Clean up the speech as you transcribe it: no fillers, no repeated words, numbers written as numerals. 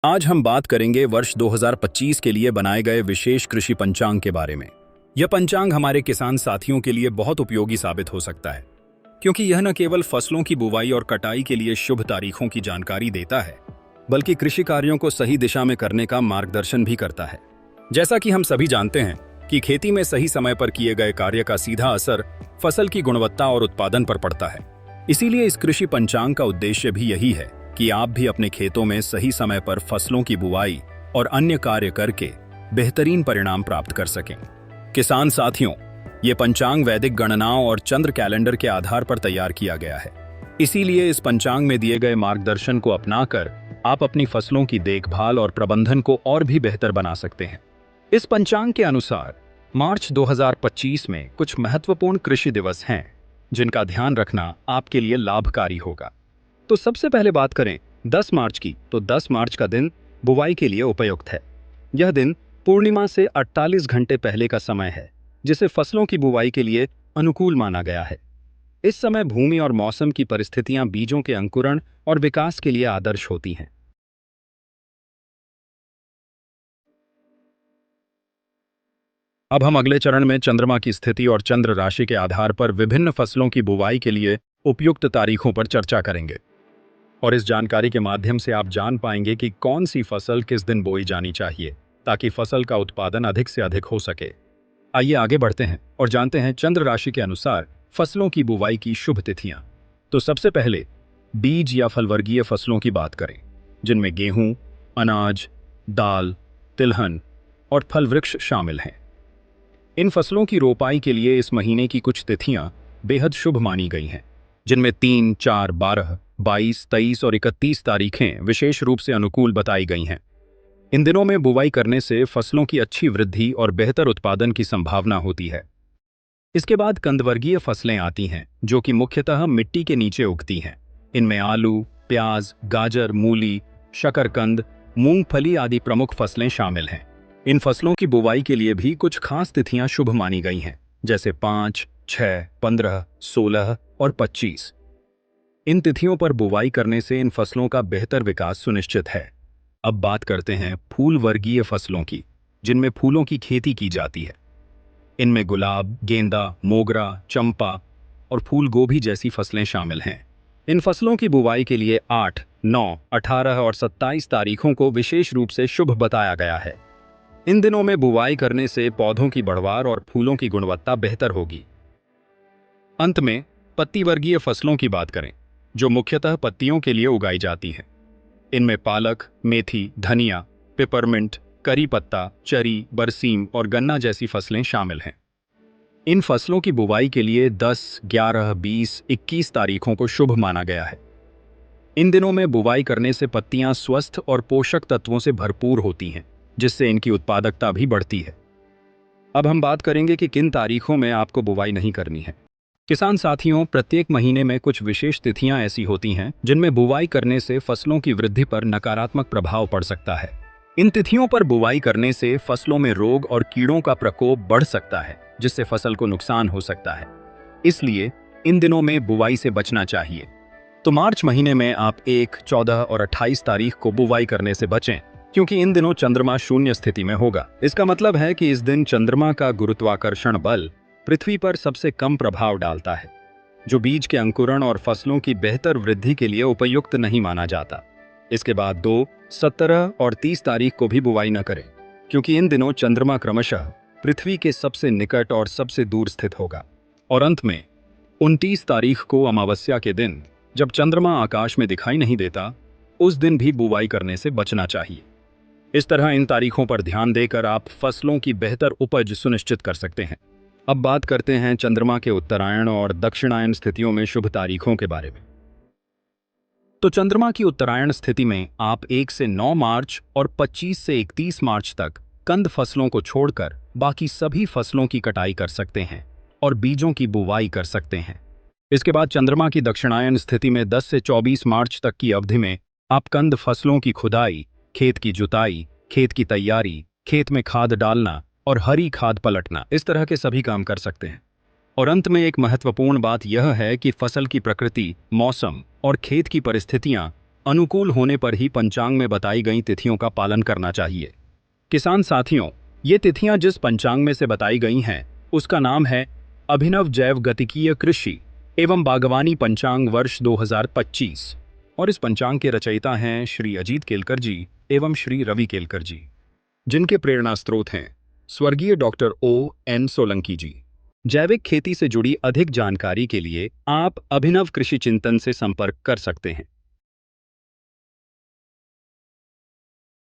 आज हम बात करेंगे वर्ष 2025 के लिए बनाए गए विशेष कृषि पंचांग के बारे में। यह पंचांग हमारे किसान साथियों के लिए बहुत उपयोगी साबित हो सकता है, क्योंकि यह न केवल फसलों की बुवाई और कटाई के लिए शुभ तारीखों की जानकारी देता है, बल्कि कृषि कार्यों को सही दिशा में करने का मार्गदर्शन भी करता है। जैसा कि हम सभी जानते हैं कि खेती में सही समय पर किए गए कार्य का सीधा असर फसल की गुणवत्ता और उत्पादन पर पड़ता है। इसीलिए इस कृषि पंचांग का उद्देश्य भी यही है कि आप भी अपने खेतों में सही समय पर फसलों की बुवाई और अन्य कार्य करके बेहतरीन परिणाम प्राप्त कर सकें। किसान साथियों, ये पंचांग वैदिक गणनाओं और चंद्र कैलेंडर के आधार पर तैयार किया गया है। इसीलिए इस पंचांग में दिए गए मार्गदर्शन को अपनाकर आप अपनी फसलों की देखभाल और प्रबंधन को और भी बेहतर बना सकते हैं। इस पंचांग के अनुसार मार्च 2025 में कुछ महत्वपूर्ण कृषि दिवस हैं जिनका ध्यान रखना आपके लिए लाभकारी होगा। तो सबसे पहले बात करें 10 मार्च की, तो 10 मार्च का दिन बुवाई के लिए उपयुक्त है। यह दिन पूर्णिमा से 48 घंटे पहले का समय है, जिसे फसलों की बुवाई के लिए अनुकूल माना गया है। इस समय भूमि और मौसम की परिस्थितियां बीजों के अंकुरण और विकास के लिए आदर्श होती हैं। अब हम अगले चरण में चंद्रमा की स्थिति और चंद्र राशि के आधार पर विभिन्न फसलों की बुवाई के लिए उपयुक्त तारीखों पर चर्चा करेंगे। और इस जानकारी के माध्यम से आप जान पाएंगे कि कौन सी फसल किस दिन बोई जानी चाहिए, ताकि फसल का उत्पादन अधिक से अधिक हो सके। आइए आगे बढ़ते हैं और जानते हैं चंद्र राशि के अनुसार फसलों की बुवाई की शुभ तिथियां। तो सबसे पहले बीज या फलवर्गीय फसलों की बात करें, जिनमें गेहूं, अनाज, दाल, तिलहन और फल वृक्ष शामिल हैं। इन फसलों की रोपाई के लिए इस महीने की कुछ तिथियां बेहद शुभ मानी गई हैं, जिनमें 3, 4, 12, 22, 23 और 31 तारीखें विशेष रूप से अनुकूल बताई गई हैं। इन दिनों में बुवाई करने से फसलों की अच्छी वृद्धि और बेहतर उत्पादन की संभावना होती है। इसके बाद कंदवर्गीय फसलें आती हैं, जो कि मुख्यतः मिट्टी के नीचे उगती हैं। इनमें आलू, प्याज, गाजर, मूली, शकरकंद, मूंगफली आदि प्रमुख फसलें शामिल हैं। इन फसलों की बुवाई के लिए भी कुछ खास तिथियां शुभ मानी गई हैं, जैसे 5, 6, 15, 16 और 25। इन तिथियों पर बुवाई करने से इन फसलों का बेहतर विकास सुनिश्चित है। अब बात करते हैं फूल वर्गीय फसलों की, जिनमें फूलों की खेती की जाती है। इनमें गुलाब, गेंदा, मोगरा, चंपा और फूल गोभी जैसी फसलें शामिल हैं। इन फसलों की बुवाई के लिए 8, 9, 18 और 27 तारीखों को विशेष रूप से शुभ बताया गया है। इन दिनों में बुवाई करने से पौधों की बढ़वार और फूलों की गुणवत्ता बेहतर होगी। अंत में पत्ती वर्गीय फसलों की बात करें, जो मुख्यतः पत्तियों के लिए उगाई जाती हैं। इनमें पालक, मेथी, धनिया, पिपरमिंट, करी पत्ता, चरी, बरसीम और गन्ना जैसी फसलें शामिल हैं। इन फसलों की बुवाई के लिए 10, 11, 20, 21 तारीखों को शुभ माना गया है। इन दिनों में बुवाई करने से पत्तियां स्वस्थ और पोषक तत्वों से भरपूर होती हैं, जिससे इनकी उत्पादकता भी बढ़ती है। अब हम बात करेंगे कि किन तारीखों में आपको बुवाई नहीं करनी है। किसान साथियों, प्रत्येक महीने में कुछ विशेष तिथियां ऐसी होती हैं जिनमें बुवाई करने से फसलों की वृद्धि पर नकारात्मक प्रभाव पड़ सकता है। इन तिथियों पर बुवाई करने से फसलों में रोग और कीड़ों का प्रकोप बढ़ सकता है, जिससे फसल को नुकसान हो सकता है। इसलिए इन दिनों में बुवाई से बचना चाहिए। तो मार्च महीने में आप 1, 14 और 28 तारीख को बुवाई करने से बचें, क्योंकि इन दिनों चंद्रमा शून्य स्थिति में होगा। इसका मतलब है कि इस दिन चंद्रमा का गुरुत्वाकर्षण बल पृथ्वी पर सबसे कम प्रभाव डालता है, जो बीज के अंकुरण और फसलों की बेहतर वृद्धि के लिए उपयुक्त नहीं माना जाता। इसके बाद 2, 17 और 30 तारीख को भी बुवाई न करें, क्योंकि इन दिनों चंद्रमा क्रमशः पृथ्वी के सबसे निकट और सबसे दूर स्थित होगा। और अंत में 29 तारीख को अमावस्या के दिन, जब चंद्रमा आकाश में दिखाई नहीं देता, उस दिन भी बुवाई करने से बचना चाहिए। इस तरह इन तारीखों पर ध्यान देकर आप फसलों की बेहतर उपज सुनिश्चित कर सकते हैं। अब बात करते हैं चंद्रमा के उत्तरायण और दक्षिणायन स्थितियों में शुभ तारीखों के बारे में। तो चंद्रमा की उत्तरायण स्थिति में आप 1 से 9 मार्च और 25 से 31 मार्च तक कंद फसलों को छोड़कर बाकी सभी फसलों की कटाई कर सकते हैं और बीजों की बुवाई कर सकते हैं। इसके बाद चंद्रमा की दक्षिणायन स्थिति में 10 से 24 मार्च तक की अवधि में आप कंद फसलों की खुदाई, खेत की जुताई, खेत की तैयारी, खेत में खाद डालना और हरी खाद पलटना, इस तरह के सभी काम कर सकते हैं। और अंत में एक महत्वपूर्ण बात यह है कि फसल की प्रकृति, मौसम और खेत की परिस्थितियां अनुकूल होने पर ही पंचांग में बताई गई तिथियों का पालन करना चाहिए। किसान साथियों, ये तिथियां जिस पंचांग में से बताई गई हैं, उसका नाम है अभिनव जैव गतिकीय कृषि एवं बागवानी पंचांग वर्ष 2025। और इस पंचांग के रचयिता हैं श्री अजीत केलकर जी एवं श्री रवि केलकर जी, जिनके प्रेरणा स्रोत हैं स्वर्गीय डॉक्टर O.N. सोलंकी जी। जैविक खेती से जुड़ी अधिक जानकारी के लिए आप अभिनव कृषि चिंतन से संपर्क कर सकते हैं।